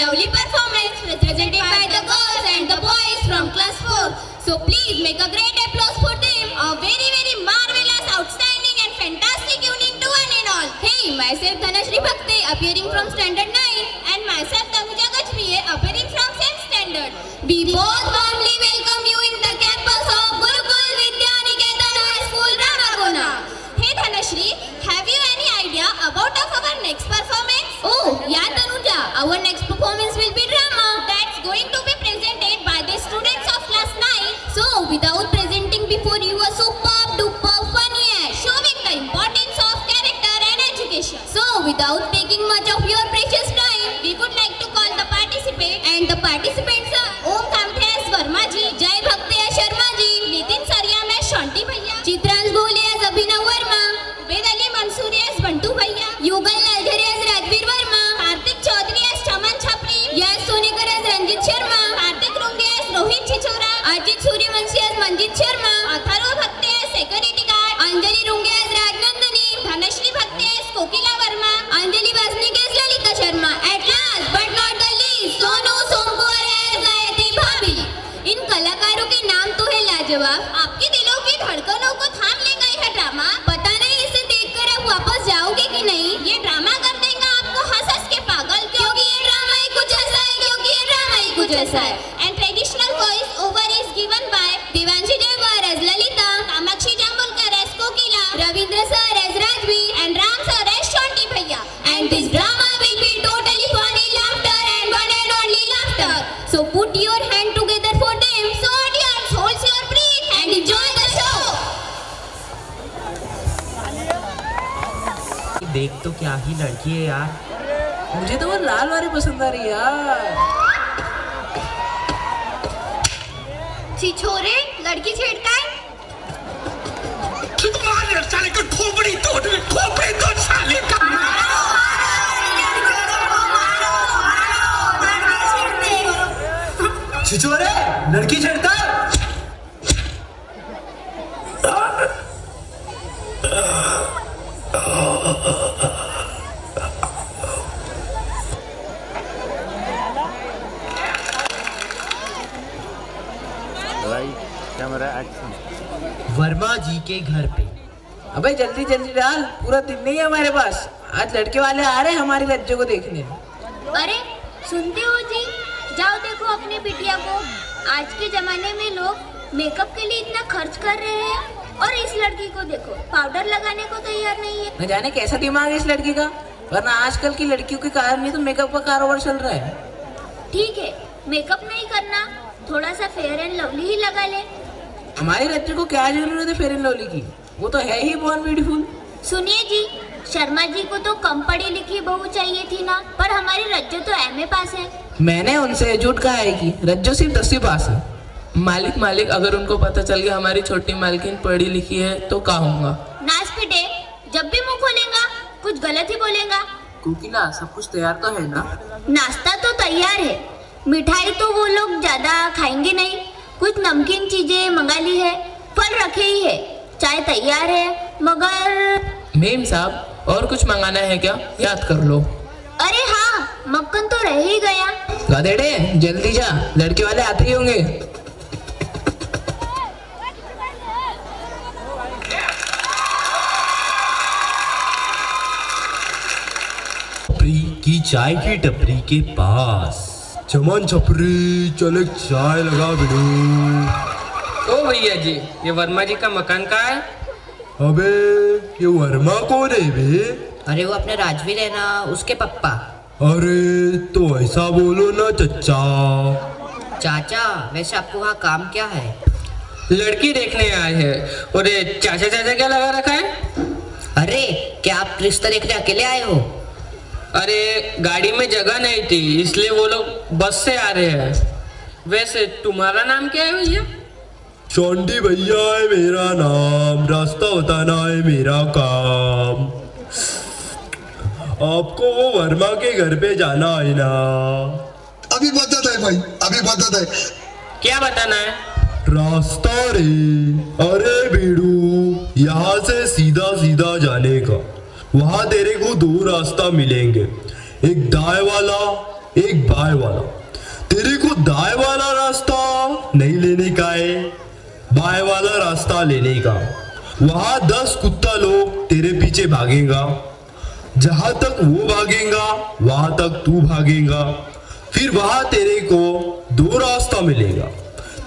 lovely performance represented by the girls and the boys from class 4. So please make a great applause for them. A very very marvelous, outstanding and fantastic evening to one and all. Hey, myself Dhanashri Bhakte appearing from standard 9 and myself Tanuja Gajriye appearing from 10th standard. We both warmly welcome you in the campus of Gurukul Vidya Niketan High School, Ramaguna. Hey Dhanashri, have you any idea about our next performance? Oh, yeah Tanuja, our next performance will be drama. That's going to be presented by the students of class 9. So, without presenting before you a superb duper funny act showing the importance of character and education. So, without taking much of your precious time, we would like to call the participants. And the participants are Om Kamthe as Verma ji, Jai Bhakti as Sharma ji, Nitin Saryam as Shanti Bhaiya, Chitransh Bhole as Abhinav Verma, Ubed Ali Mansoori as Bantu Bhaiya, Yugal Lalgare as Rajveer Verma, Kartik Chaudhary as Chaman Chhapri, Yash Sonekar as Ranjit Sharma, Kartik Runge as Rohit Chichora, Ajit Suryavanshi as Manjit Sharma, Atharva Bhakte as Security Guard, Anjali Runge as Rajnandani, Dhanashri Bhakte as Kokila Verma, Anjali Vasnik as Lalita Sharma. At last but not the least, Sonu Sompur as Gayatri Bhabhi. इन कलाकारों के नाम तो है लाजवाब, आपके दिलों की धड़कनों को थाम लेगा यह ड्रामा. पता नहीं इसे देखकर आप वापस जाओगे कि नहीं. ये ड्रामा कर देगा आपको हंस हंस के पागल, क्योंकि ये ड्रामा ही कुछ ऐसा है, क्योंकि ये ड्रामा ही कुछ ऐसा है. And traditional voice over is given by Devanshi Jaywar as Lalita, Kamakshi Jamulkar as Kokila, Ravindra sir as Rajveer and Ram sir as Shanti bhaiya. And this drama will be totally funny, laughter and one and only laughter. So put your hand together for them. So audience, hold your breath and enjoy the show. देख तो क्या ही लड़की है यार. मुझे तो वो लाल वाली पसंद आ रही है यार. छिछोरे, लड़की छेड़ता है. साले का खोपड़ी तोड़ साले का. छिछोरे, लड़की छेड़ता है. Camera action. वर्मा जी के घर पे. अबे जल्दी जल्दी डाल, पूरा दिन नहीं है हमारे पास. आज लड़के वाले आ रहे हैं हमारी लज्जों को देखने. अरे सुनते हो जी, जाओ देखो अपनी बिटिया को. आज के जमाने में लोग मेकअप के लिए इतना खर्च कर रहे हैं और इस लड़की को देखो पाउडर लगाने को तैयार नहीं है. न जाने कैसा दिमाग है इस लड़की का, वरना आजकल की लड़कियों के कारण ही तो मेकअप का कारोबार चल रहा है. ठीक है, मेकअप नहीं करना, थोड़ा सा फेयर एंड लवली ही लगा ले. हमारी लज्जों को क्या जरूरत है फेयर एंड लवली की, वो तो है ही बहुत ब्यूटीफुल. सुनिए जी, शर्मा जी को तो कम पढ़ी लिखी बहू चाहिए थी ना, पर हमारी रज्जो तो एमए पास है. मैंने उनसे झूठ कहा है कि रज्जो सिर्फ 10वीं पास है. मालिक अगर उनको पता चल गया हमारी छोटी मालकिन पढ़ी लिखी है तो क्या होगा. नाच पिटे, जब भी मुंह खोलेगा कुछ गलत ही बोलेगा. कोकिला, सब कुछ तैयार तो है ना? नाश्ता तो तैयार है, मिठाई तो वो लोग ज्यादा खाएंगे नहीं, कुछ नमकीन चीजें मंगा ली है, फल रखे ही है, चाय तैयार है, मगर मेम साहब और कुछ मंगाना है क्या, याद कर लो. अरे हाँ, मक्खन तो रह ही गया. गधेड़े, जल्दी जा, लड़के वाले आते ही होंगे. की चाय की टपरी के पास. चमन छपरी, चल एक चाय लगा बिनू. ओ भैया जी, ये वर्मा जी का मकान कहाँ है. अबे ये वर्मा कौन है बे? अरे वो अपने राजवीर है ना, उसके पप्पा. अरे तो ऐसा बोलो ना चच्चा. चाचा, वैसे आपको वहाँ काम क्या है? लड़की देखने आए हैं. और ये चाचा चाचा क्या लगा रखा है. अरे क्या आप रिश्ता देखने अकेले आए हो? अरे गाड़ी में जगह नहीं थी इसलिए वो लोग बस से आ रहे हैं. वैसे तुम्हारा नाम क्या है भैया. चौंडी भैया है मेरा नाम, रास्ता बताना है मेरा काम. आपको वो वर्मा के घर पे जाना है ना. अभी बताता है भाई, अभी बताता है. क्या बताना है. रास्ता रे. अरे बीड़ू, यहाँ से सीधा सीधा जाने का. वहां तेरे को 2 रास्ता मिलेंगे, एक दाएं वाला एक बाएं वाला। तेरे को दाएं वाला रास्ता नहीं लेने का है, बाएं वाला रास्ता लेने का। वहां 10 कुत्ता लोग तेरे पीछे भागेगा। जहां तक वो भागेगा वहां तक तू भागेगा। फिर वहां तेरे को 2 रास्ता मिलेगा।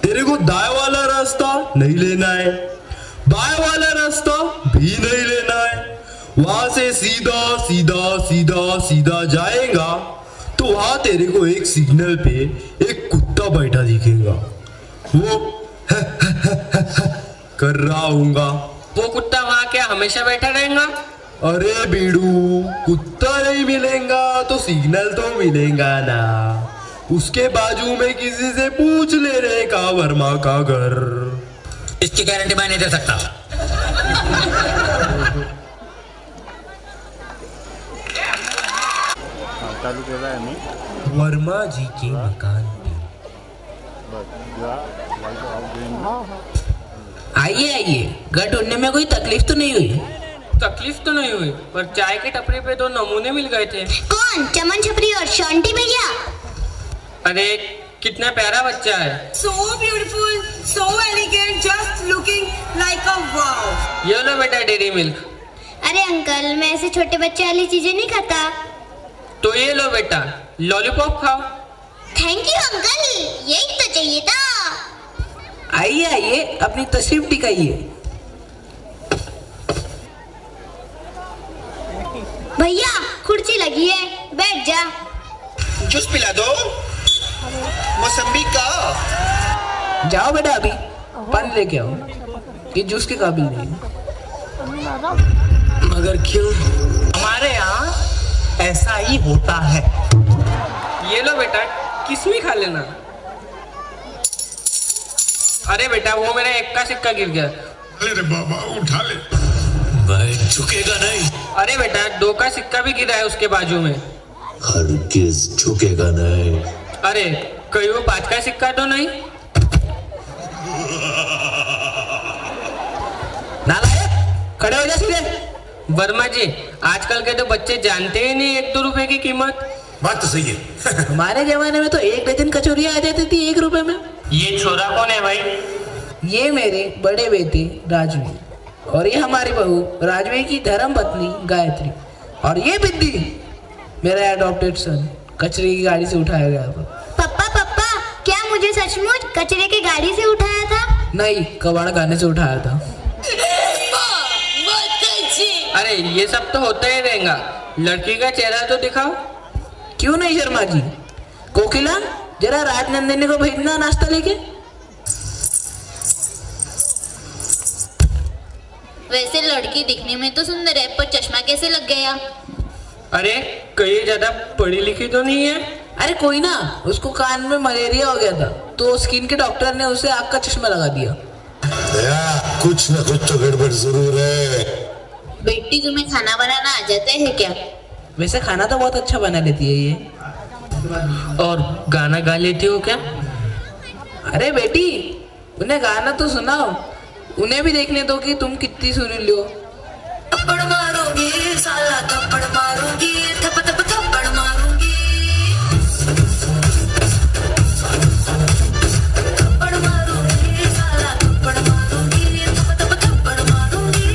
तेरे को दाएं वाला रास्ता नहीं लेना है, बाएं वाला रास्ता भी नहीं लेना है। वहां से सीधा सीधा सीधा सीधा जाएगा तो वहां तेरे को एक सिग्नल पे एक कुत्ता बैठा दिखेगा। वो कर रहा होगा। वो कुत्ता वहाँ क्या हमेशा बैठा रहेगा? अरे बीड़ू, कुत्ता नहीं मिलेगा तो सिग्नल तो मिलेगा ना। उसके बाजू में किसी से पूछ ले रे का वर्मा का घर। इसकी गारंटी मैं नहीं दे सकता। वर्मा जी के मकान पे। आइए आइए, घर ढूंढने में कोई तकलीफ तो नहीं हुई? तकलीफ तो नहीं हुई, पर चाय की टपरी पे 2 नमूने मिल गए थे। कौन? चमन छपरी और शांति भैया। अरे कितना प्यारा बच्चा है। So beautiful, so elegant, just looking like a wow. ये लो बेटा डेयरी मिल्क। अरे अंकल, मैं ऐसे छोटे बच्चे वाली चीजें नहीं खाता। तो ये लो बेटा लॉलीपॉप खाओ। थैंक यू अंकल, यही तो चाहिए था। आइए आइए, अपनी तशरीफ दिखाइए। भैया कुर्सी लगी है, बैठ जा। जूस पिला दो, मौसम्बी का। जाओ बेटा, अभी पानी लेके आओ। ये जूस के काबिल नहीं है। मगर क्यों? हमारे यहाँ ऐसा ही होता है। ये लो बेटा किसमें खा लेना। अरे बेटा वो मेरा 1 का सिक्का गिर गया। अरे बाबा उठा ले। मैं झुकेगा नहीं। अरे बेटा 2 का सिक्का भी गिरा है उसके बाजू में। हरगिज झुकेगा नहीं। अरे कहीं वो 5 का सिक्का तो नहीं? नालायक, खड़े हो जा सीधे। वर्मा जी आजकल के तो बच्चे जानते ही नहीं 1-2 रुपए की कीमत। बात तो सही है। हमारे जमाने में तो 1 डजन कचौरियां आ जाती थी 1 रुपए में। ये छोरा कौन है भाई? ये मेरे बड़े बेटे राजवीर, और ये हमारी बहू राजवीर की धर्म पत्नी गायत्री, और ये बिद्दी मेरा एडॉप्टेड सन कचरे की गाड़ी से उठाया गया था। पप्पा पप्पा, क्या मुझे सचमुच कचरे की गाड़ी से उठाया था? नहीं, कबाड़ खाने से उठाया था। अरे ये सब तो होता ही रहेगा, लड़की का चेहरा तो दिखाओ। क्यों नहीं शर्मा जी? कोकिला, जरा राजनंदिनी को भेजना नाश्ता लेके। वैसे लड़की दिखने में तो सुंदर है, पर चश्मा कैसे लग गया? अरे कहीं ज्यादा पढ़ी लिखी तो नहीं है? अरे कोई ना, उसको कान में मलेरिया हो गया था तो स्किन के डॉक्टर ने उसे आँख का चश्मा लगा दिया। कुछ ना कुछ तो गड़बड़ जरूर है। बेटी तुम्हें खाना बनाना आ जाता है क्या? वैसे खाना तो बहुत अच्छा बना लेती है ये। और गाना गा लेती हो क्या? अरे बेटी, उन्हें गाना तो सुनाओ, उन्हें भी देखने दो कि तुम कितनी सुरीली हो। थप्पड़ मारूंगी साला, थप्पड़ मारूंगी, थप थप थप्पड़ मारूंगी। थप्पड़ मारूंगी साला, थप्पड़ मारूंगी, थप थप थप्पड़ मारूंगी।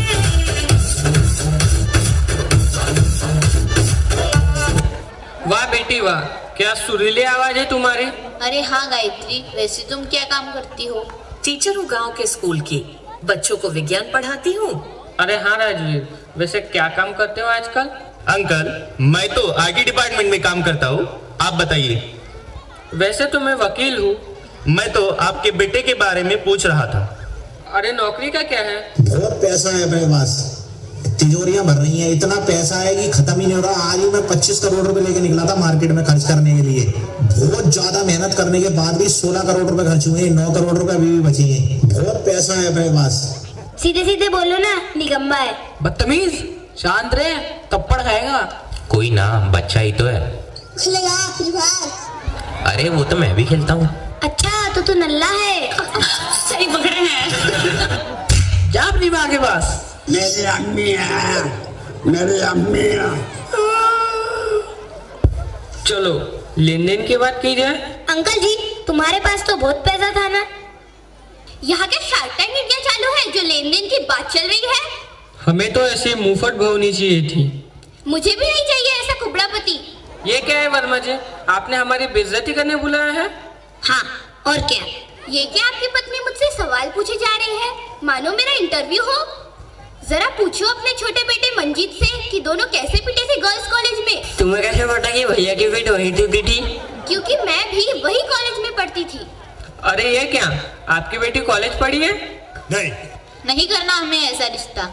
वाह बेटी वाह, क्या सुरीली आवाज है तुम्हारी। अरे हाँ गायत्री, वैसे तुम क्या काम करती हो? टीचर हूँ गांव के स्कूल की, बच्चों को विज्ञान पढ़ाती हूँ। अरे हाँ राजवीर, वैसे क्या काम करते हो आजकल? अंकल, मैं तो आईटी डिपार्टमेंट में काम करता हूँ। आप बताइए। वैसे तो मैं वकील हूँ। मैं तो आपके बेटे के बारे में पूछ रहा था। अरे नौकरी का क्या है? बहुत पैसा है मेरे पास, तिजोरियां भर रही हैं, इतना पैसा है कि खत्म ही नहीं हो रहा। आज ही मैं 25 करोड़ रुपए लेके निकला था मार्केट में खर्च करने के लिए। बहुत ज्यादा मेहनत करने के बाद भी 16 करोड़ रुपए खर्च हुए, 9 करोड़ रुपए अभी भी बचे हैं। बहुत पैसा है मेरे पास। सीधे सीधे बोलो ना, निकम्मा है। बदतमीज, शांत रहे, थप्पड़ खाएगा। कोई ना, बच्चा ही तो है। अरे वो तो मैं भी खेलता हूँ। अच्छा तो तू नल्ला है। सही पकड़े हैं। जा अपनी माँ के पास। मेरी अम्मी है, मेरी अम्मी है। चलो लेन देन की बात की जाए, अंकल जी, तुम्हारे पास तो बहुत पैसा था ना। यहाँ के शार्क टैंक इंडिया चालू है जो लेन देन की बात चल रही है। हमें तो ऐसे मुफ्त भवनी चाहिए थी। मुझे भी नहीं चाहिए ऐसा कुबड़ापति। ये क्या है वर्मा जी, आपने हमारी बेइज्जती करने बुलाया है? हाँ, और क्या? ये क्या आपकी पत्नी मुझसे सवाल पूछे जा रही है, मानो मेरा इंटरव्यू हो। जरा पूछो अपने छोटे बेटे मंजीत से कि दोनों कैसे पिटे थे गर्ल्स कॉलेज में। तुम्हें कैसे पता कि भैया की फिट वही टूटी थी? क्योंकि मैं भी वही कॉलेज में पढ़ती थी। अरे ये क्या, आपकी बेटी कॉलेज पढ़ी है? नहीं, नहीं करना हमें ऐसा रिश्ता।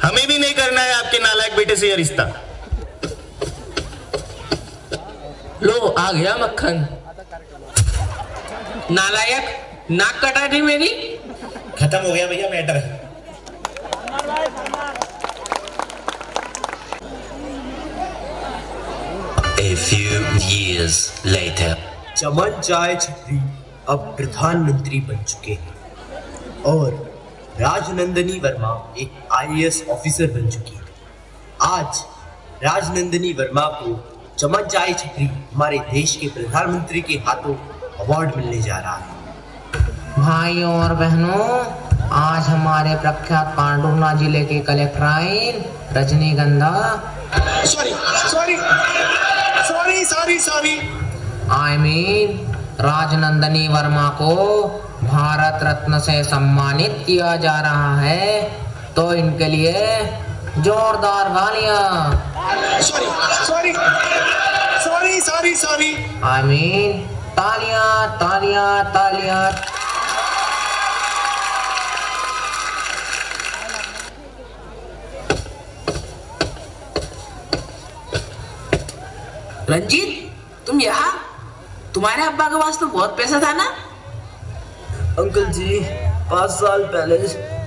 हमें भी नहीं करना है आपके नालायक बेटे से यह रिश्ता। लो आ गया मक्खन। नालायक, नाक कटा दी मेरी। खत्म हो गया भैया matter. A few years later. चमन चाय छतरी अब प्रधानमंत्री बन चुके हैं और राजनंदनी वर्मा एक आईएएस ऑफिसर बन चुकी है। आज राजनंदनी वर्मा को चमन चाय छतरी हमारे देश के प्रधानमंत्री के हाथों अवार्ड मिलने जा रहा है। भाइयों और बहनों, आज हमारे प्रख्यात पांडुर्ना जिले के कलेक्टर आइन रजनीगंधा sorry I mean Rajnandini Verma को भारत रत्न से सम्मानित किया जा रहा है, तो इनके लिए जोरदार गालियां। सॉरी आई मीन तालियां तालियां तालियां। रंजीत, तुम यहाँ? तुम्हारे अब्बा के पास तो बहुत पैसा था ना? अंकल जी, 5 साल पहले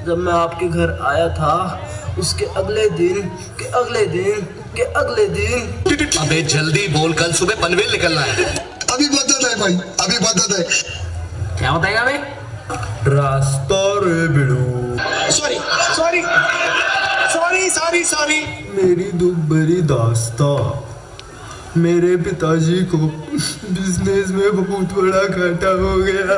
जब मैं आपके घर आया था, उसके अगले दिन के अगले दिन के अगले दिन। अबे जल्दी बोल, कल सुबह पनवेल निकलना है। अभी बता है भाई, अभी बता है। क्या बताएगा भाई? रास्ता रे बिड़ू। सॉरी मेरी दुख भरी दास्ता। मेरे पिताजी को बिजनेस में बहुत बड़ा घाटा हो गया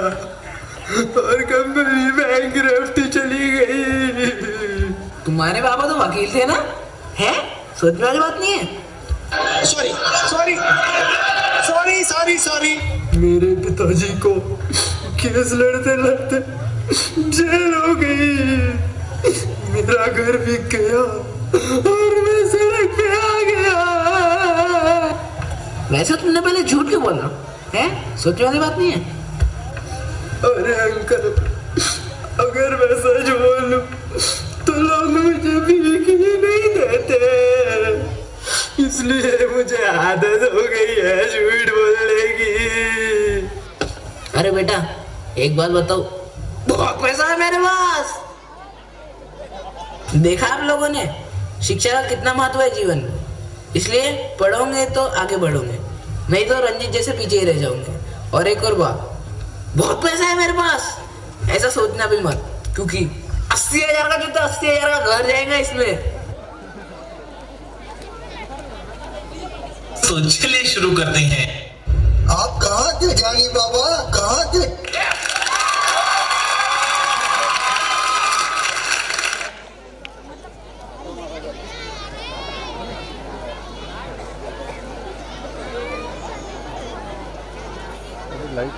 और कंपनी बैंकरप्ट चली गई। तुम्हारे पापा तो वकील थे ना? है? सोचने वाली बात नहीं है। सॉरी मेरे पिताजी को केस लड़ते लड़ते जेल हो गई। मेरा घर बिक गया और मैं सड़क पे आ गया। वैसे तुमने पहले झूठ क्यों बोला है? सोचने वाली बात नहीं है। अरे अंकल, अगर मैं सच बोलूं तो लोग मुझे भीख ही नहीं देते, इसलिए मुझे आदत हो गई है झूठ बोलने की। अरे बेटा, एक बात बताओ, बहुत पैसा है मेरे पास। देखा आप लोगों ने शिक्षा का कितना महत्व है जीवन में, इसलिए पढ़ोगे तो आगे बढ़ोगे, नहीं तो रंजीत जैसे पीछे ही रह जाओगे। और एक और बात, बहुत पैसा है मेरे पास ऐसा सोचना भी मत, क्योंकि 80,000 का जूता 80,000 का घर जाएगा इसमें। तो चलिए शुरू करते हैं। आप कहाँ थे ज्ञानी बाबा, कहाँ थे? लाइट